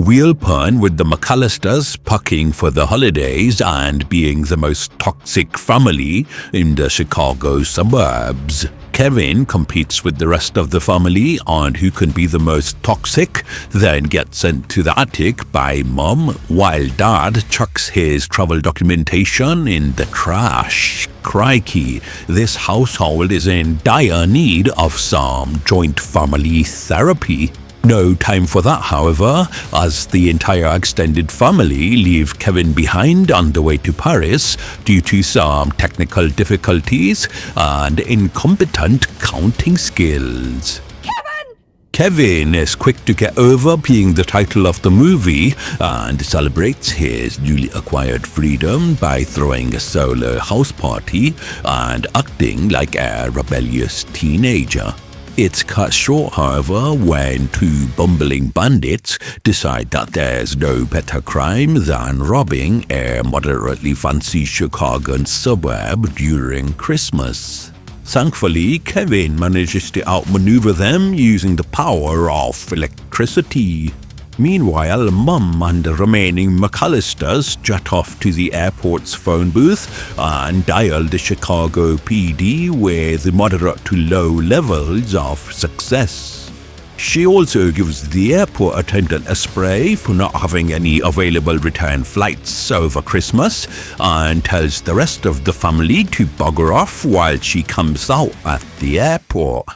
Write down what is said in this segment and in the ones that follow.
real pun with the McAllisters packing for the holidays and being the most toxic family in the Chicago suburbs. Kevin competes with the rest of the family on who can be the most toxic, then gets sent to the attic by Mom, while Dad chucks his travel documentation in the trash. Crikey, this household is in dire need of some joint family therapy. No time for that, however, as the entire extended family leave Kevin behind on the way to Paris due to some technical difficulties and incompetent counting skills. Kevin is quick to get over being the title of the movie and celebrates his newly acquired freedom by throwing a solo house party and acting like a rebellious teenager. It's cut short, however, when two bumbling bandits decide that there's no better crime than robbing a moderately fancy Chicagoan suburb during Christmas. Thankfully, Kevin manages to outmaneuver them using the power of electricity. Meanwhile, Mum and the remaining McAllisters jet off to the airport's phone booth and dial the Chicago PD with moderate to low levels of success. She also gives the airport attendant a spray for not having any available return flights over Christmas and tells the rest of the family to bugger off while she comes out at the airport.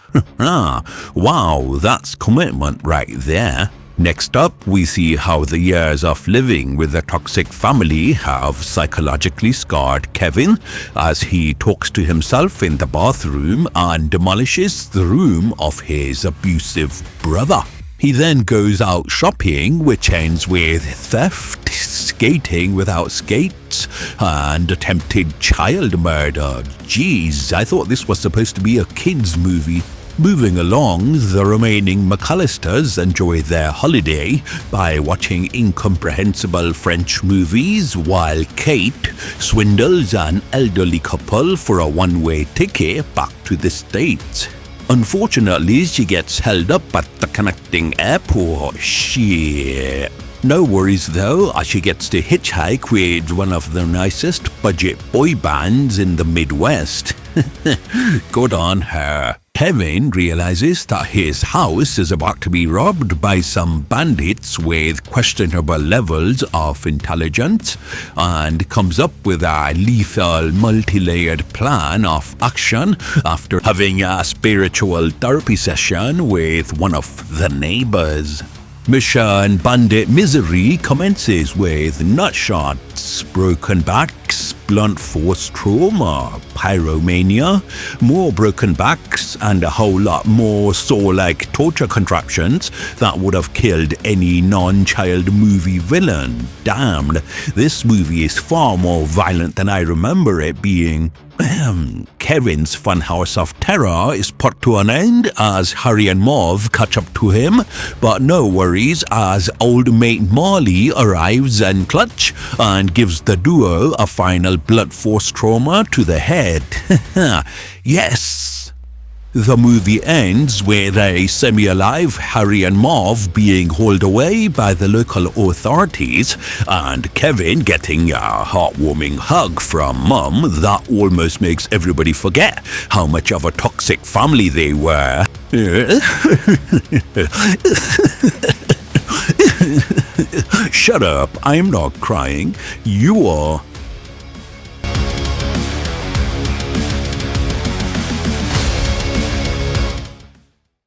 Wow, that's commitment right there. Next up, we see how the years of living with a toxic family have psychologically scarred Kevin as he talks to himself in the bathroom and demolishes the room of his abusive brother. He then goes out shopping, which ends with theft, skating without skates, and attempted child murder. Jeez, I thought this was supposed to be a kids' movie. Moving along, the remaining McAllisters enjoy their holiday by watching incomprehensible French movies while Kate swindles an elderly couple for a one-way ticket back to the States. Unfortunately, she gets held up at the connecting airport. Shit. No worries though, as she gets to hitchhike with one of the nicest budget boy bands in the Midwest. Good on her. Kevin realizes that his house is about to be robbed by some bandits with questionable levels of intelligence and comes up with a lethal multi-layered plan of action after having a spiritual therapy session with one of the neighbors. Mission Bandit Misery commences with nutshots, broken backs, blunt force trauma, pyromania, more broken backs, and a whole lot more Saw-like torture contraptions that would have killed any non-child movie villain. Damned, this movie is far more violent than I remember it being. Kevin's funhouse of terror is put to an end as Harry and Marv catch up to him, but no worries as old mate Marley arrives in clutch and gives the duo a final blunt force trauma to the head. Yes! The movie ends with a semi-alive Harry and Marv being hauled away by the local authorities and Kevin getting a heartwarming hug from Mum that almost makes everybody forget how much of a toxic family they were. Shut up, I'm not crying. You are.